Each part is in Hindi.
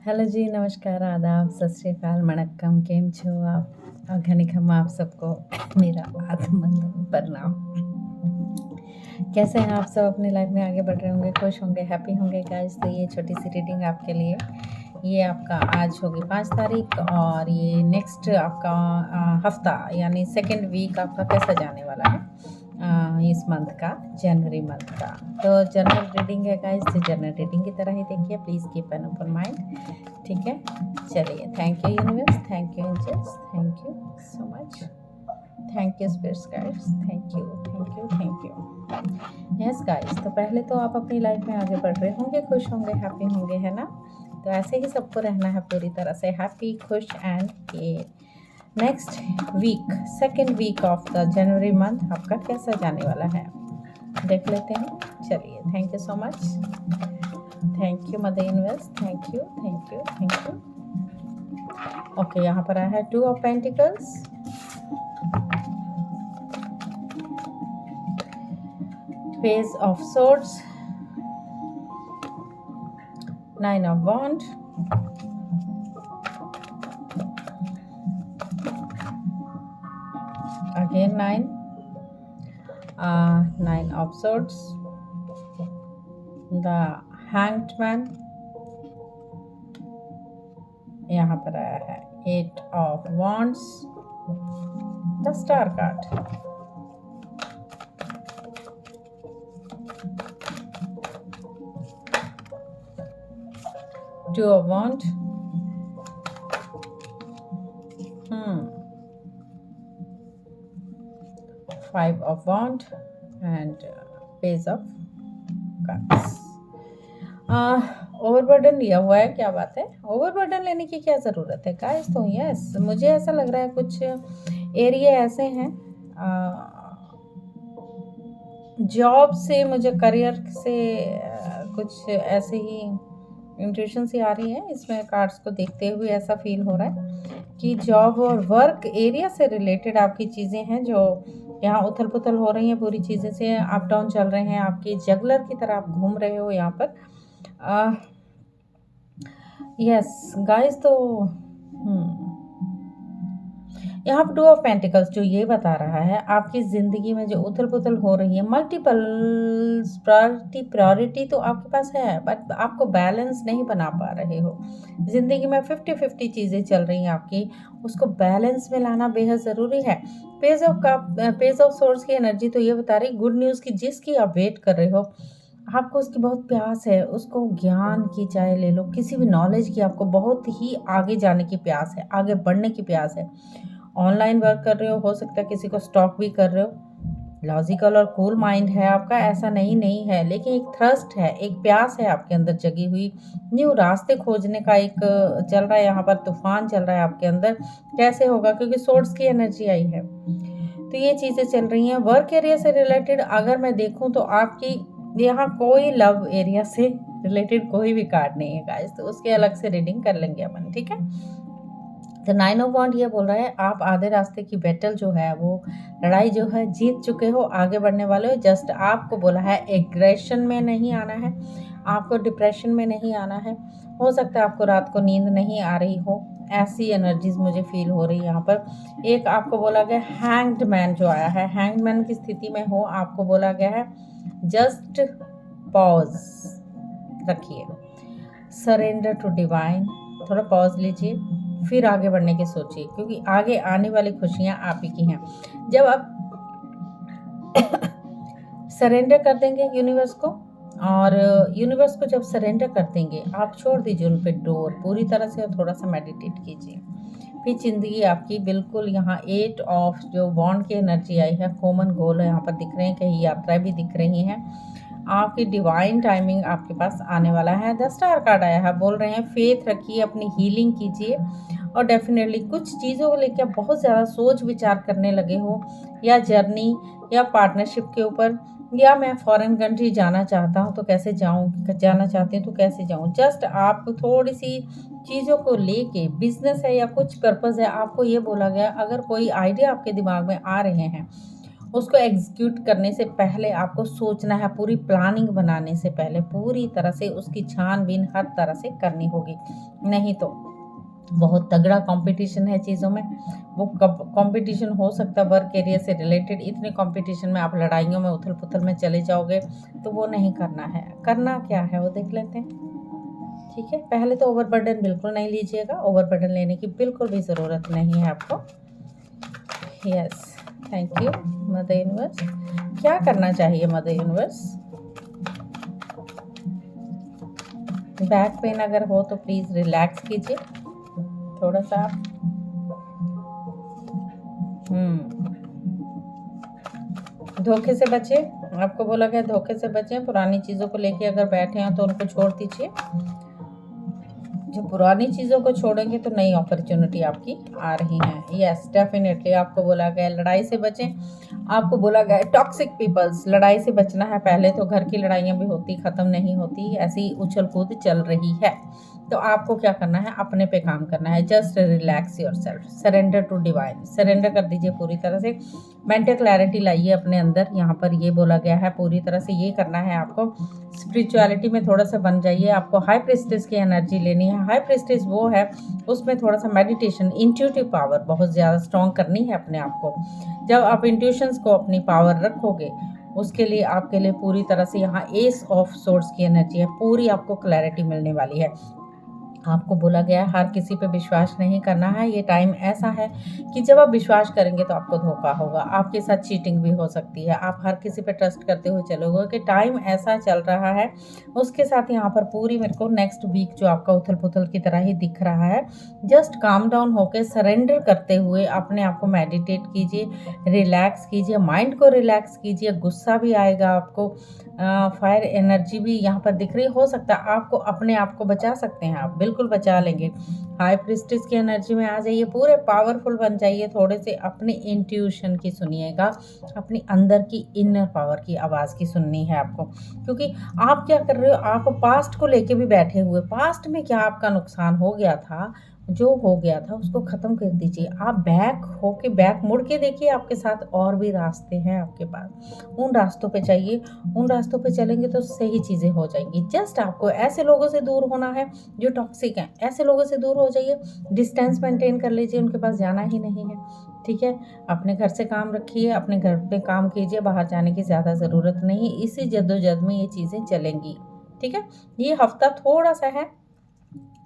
हेलो जी, नमस्कार, आदाब, सत श्री अकाल, वणक्कम, केम छो आप और घनीघम आप सबको मेरा आत्मबंधन प्रणाम। कैसे हैं आप सब? अपनी लाइफ में आगे बढ़ रहे होंगे, खुश होंगे, हैप्पी होंगे गाइस। तो ये छोटी सी रीडिंग आपके लिए, ये आपका आज होगी 5 तारीख और ये नेक्स्ट आपका हफ्ता यानी सेकेंड वीक आपका कैसा जाने वाला है इस मंथ का, जनवरी मंथ का। तो जनरल रीडिंग है गाइस, तो जनरल रीडिंग की तरह ही देखिए, please keep an open mind. ठीक है, चलिए। Thank you universe, thank you angels, thank you so much, thank you spirits guides, thank you thank you thank you. Yes guys, तो पहले तो आप अपनी लाइफ में आगे बढ़ रहे होंगे, खुश होंगे, हैप्पी होंगे, है ना? तो ऐसे ही सबको रहना है, पूरी तरह से हैप्पी, खुश एंड ये next week, second week of the January month आपका कैसा जाने वाला है देख लेते हैं। चलिए, thank you so much, thank you mother universe, thank you thank you thank you. Okay, यहाँ पर आया है 2 of pentacles, page of swords, 9 of wand, again 9 of swords, the hanged man, यहाँ पर आया है 8 of wands, the star card, Two of wand, Five of wand and page of cups। Overburden लिया हुआ है, क्या बात है? ओवरबर्डन लेने की क्या ज़रूरत है गाइस? तो यस, मुझे ऐसा लग रहा है कुछ एरिया ऐसे हैं, जॉब से, मुझे करियर से कुछ ऐसे ही इंट्यूशन सी आ रही है। इसमें कार्ड्स को देखते हुए ऐसा फील हो रहा है कि जॉब और वर्क एरिया से रिलेटेड आपकी चीज़ें हैं जो यहाँ उथल पुथल हो रही हैं, पूरी चीज़ें से अप डाउन चल रहे हैं, आपकी जगलर की तरह आप घूम रहे हो यहाँ पर। यस गाइस, तो यहाँ पर 2 ऑफ पेंटिकल्स जो ये बता रहा है आपकी ज़िंदगी में जो उथल पुथल हो रही है, मल्टीपल प्रायोरिटी तो आपके पास है, बट आपको बैलेंस नहीं बना पा रहे हो। ज़िंदगी में 50-50 चीज़ें चल रही हैं आपकी, उसको बैलेंस में लाना बेहद ज़रूरी है। पेज ऑफ सोर्स की एनर्जी तो ये बता रही, गुड न्यूज़ की जिसकी आप वेट कर रहे हो, आपको उसकी बहुत प्यास है, उसको ज्ञान की चाहे ले लो, किसी भी नॉलेज की आपको बहुत ही आगे जाने की प्यास है, आगे बढ़ने की प्यास है। ऑनलाइन वर्क कर रहे हो सकता है किसी को स्टॉक भी कर रहे हो, लॉजिकल और कूल माइंड है आपका, ऐसा नहीं है, लेकिन एक थ्रस्ट है, एक प्यास है आपके अंदर जगी हुई, न्यू रास्ते खोजने का एक चल रहा है, यहाँ पर तूफान चल रहा है आपके अंदर। कैसे होगा? क्योंकि सोर्स की एनर्जी आई है, तो ये चीज़ें चल रही हैं। वर्क एरिया से रिलेटेड अगर मैं देखूँ तो आपकी यहाँ कोई लव एरिया से रिलेटेड कोई भी कार्ड नहीं है गाइस, तो उसके अलग से रीडिंग कर लेंगे अपन, ठीक है? तो 9 ऑफ वॉन्ड ये बोल रहा है आप आधे रास्ते की बैटल जो है, वो लड़ाई जो है जीत चुके हो, आगे बढ़ने वाले हो। जस्ट आपको बोला है एग्रेशन में नहीं आना है, आपको डिप्रेशन में नहीं आना है। हो सकता है आपको रात को नींद नहीं आ रही हो, ऐसी एनर्जीज मुझे फील हो रही है यहाँ पर। एक आपको बोला गया हैंग्ड मैन जो आया है, हैंग्ड मैन की स्थिति में हो, आपको बोला गया है जस्ट पॉज रखिए, सरेंडर टू डिवाइन, थोड़ा पॉज लीजिए, फिर आगे बढ़ने की सोचिए, क्योंकि आगे आने वाली खुशियाँ आप ही की हैं। जब आप सरेंडर कर देंगे यूनिवर्स को, और यूनिवर्स को जब सरेंडर कर देंगे, आप छोड़ दीजिए उन पे डोर पूरी तरह से, और थोड़ा सा मेडिटेट कीजिए, फिर ज़िंदगी आपकी बिल्कुल। यहाँ 8 ऑफ जो बॉन्ड की एनर्जी आई है, कॉमन गोल यहाँ पर दिख रहे हैं, कहीं यात्राएं भी दिख रही हैं, आपकी डिवाइन टाइमिंग आपके पास आने वाला है। 10 स्टार कार्ड आया है, बोल रहे हैं फेथ रखिए, अपनी हीलिंग कीजिए, और डेफिनेटली कुछ चीज़ों को लेकर बहुत ज़्यादा सोच विचार करने लगे हो, या जर्नी या पार्टनरशिप के ऊपर, या मैं फॉरेन कंट्री जाना चाहता हूँ तो कैसे जाऊँ, जाना चाहते हैं तो कैसे जाऊँ। जस्ट आप थोड़ी सी चीज़ों को लेके, बिजनेस है या कुछ पर्पज़ है, आपको ये बोला गया अगर कोई आइडिया आपके दिमाग में आ रहे हैं उसको एग्जीक्यूट करने से पहले आपको सोचना है, पूरी प्लानिंग बनाने से पहले पूरी तरह से उसकी छानबीन हर तरह से करनी होगी। नहीं तो बहुत तगड़ा कंपटीशन है चीज़ों में। वो कंपटीशन हो सकता है वर्क एरिया से रिलेटेड, इतने कंपटीशन में आप लड़ाइयों में उथल-पुथल में चले जाओगे तो वो नहीं करना है। करना क्या है वो देख लेते हैं, ठीक है? पहले तो ओवरबर्डन बिल्कुल नहीं लीजिएगा, ओवरबर्डन लेने की बिल्कुल भी ज़रूरत नहीं है आपको। Yes, thank you mother universe. क्या करना चाहिए मदर यूनिवर्स? बैक पेन अगर हो तो प्लीज़ रिलैक्स कीजिए थोड़ा सा आप। धोखे से बचें, आपको बोला गया धोखे से बचें। पुरानी चीज़ों को लेके अगर बैठे हैं तो उनको छोड़ दीजिए। जब पुरानी चीज़ों को छोड़ेंगे तो नई अपॉर्चुनिटी आपकी आ रही हैं। यस, डेफिनेटली आपको बोला गया लड़ाई से बचें। आपको बोला गया टॉक्सिक पीपल्स, लड़ाई से बचना है। पहले तो घर की लड़ाइयाँ भी होती, ख़त्म नहीं होती, ऐसी उछल कूद चल रही है। तो आपको क्या करना है, अपने पे काम करना है। Just relax yourself, surrender to divine, surrender कर दीजिए पूरी तरह से। मेंटल क्लैरिटी लाइए अपने अंदर। यहाँ पर ये बोला गया है पूरी तरह से ये करना है आपको। स्पिरिचुअलिटी में थोड़ा सा बन जाइए। आपको हाई प्रिस्टेस की एनर्जी लेनी है। हाई प्रिस्टेस वो है, उसमें थोड़ा सा मेडिटेशन, इंट्यूटिव पावर बहुत ज़्यादा स्ट्रॉन्ग करनी है अपने आप को। जब आप इंट्यूशंस को अपनी पावर रखोगे, उसके लिए आपके लिए पूरी तरह से यहाँ एस ऑफ सोर्स की एनर्जी है, पूरी आपको क्लैरिटी मिलने वाली है। आपको बोला गया है हर किसी पे विश्वास नहीं करना है। ये टाइम ऐसा है कि जब आप विश्वास करेंगे तो आपको धोखा होगा, आपके साथ चीटिंग भी हो सकती है। आप हर किसी पे ट्रस्ट करते हुए चलोगे कि टाइम ऐसा चल रहा है। उसके साथ यहाँ पर पूरी मेरे को नेक्स्ट वीक जो आपका उथल पुथल की तरह ही दिख रहा है। जस्ट काम डाउन होकर सरेंडर करते हुए अपने आप को मेडिटेट कीजिए, रिलैक्स कीजिए, माइंड को रिलैक्स कीजिए। गुस्सा भी आएगा आपको, फायर एनर्जी भी यहाँ पर दिख रही। हो सकता है आपको अपने आप को बचा सकते हैं, आप बिल्कुल बचा लेंगे। हाई प्रिस्टेस की एनर्जी में आ जाइए, पूरे पावरफुल बन जाइए। थोड़े से अपने इंट्यूशन की सुनिएगा, अपनी अंदर की इनर पावर की आवाज़ की सुननी है आपको। क्योंकि आप क्या कर रहे हो, आप पास्ट को लेके भी बैठे हुए, पास्ट में क्या आपका नुकसान हो गया था, जो हो गया था उसको ख़त्म कर दीजिए। आप बैक मुड़ के देखिए, आपके साथ और भी रास्ते हैं आपके पास। उन रास्तों पे जाइए, उन रास्तों पे चलेंगे तो सही चीज़ें हो जाएंगी। जस्ट आपको ऐसे लोगों से दूर होना है जो टॉक्सिक हैं, ऐसे लोगों से दूर हो जाइए। डिस्टेंस मेंटेन कर लीजिए, उनके पास जाना ही नहीं है, ठीक है? अपने घर से काम रखिए, अपने घर पे काम कीजिए, बाहर जाने की ज़्यादा ज़रूरत नहीं। इसी जद्दोजहद में ये चीज़ें चलेंगी, ठीक है? ये हफ्ता थोड़ा सा है,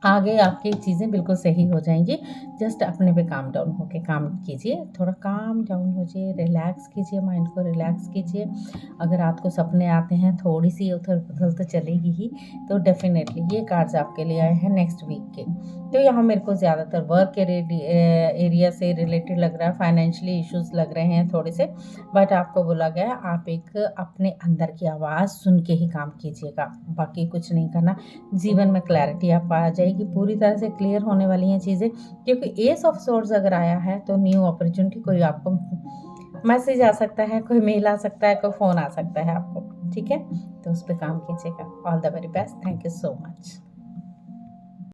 आगे आपकी चीज़ें बिल्कुल सही हो जाएँगी। जस्ट अपने पे काम डाउन होके काम कीजिए, थोड़ा काम डाउन हो जाइए, रिलैक्स कीजिए, माइंड को रिलैक्स कीजिए। अगर रात को सपने आते हैं, थोड़ी-सी उथल-पुथल तो चलेगी ही। तो डेफ़िनेटली ये कार्ड्स आपके लिए आए हैं नेक्स्ट वीक के। तो यहाँ मेरे को ज़्यादातर वर्क के एरिया से रिलेटेड लग रहा है, फाइनेंशियली इश्यूज़ लग रहे हैं थोड़े से। बट आपको बोला गया है आप एक अपने अंदर की आवाज़ सुन के ही काम कीजिएगा, बाकी कुछ नहीं करना। जीवन में क्लैरिटी आप आ जाएगी, पूरी तरह से क्लियर होने वाली हैं चीज़ें। क्योंकि एस ऑफ सोर्ड्स अगर आया है तो न्यू अपॉर्चुनिटी, कोई आपको मैसेज आ सकता है, कोई मेल आ सकता है, कोई फ़ोन आ सकता है आपको, ठीक है? तो उस पे काम कीजिएगा। All the very best, thank you so much.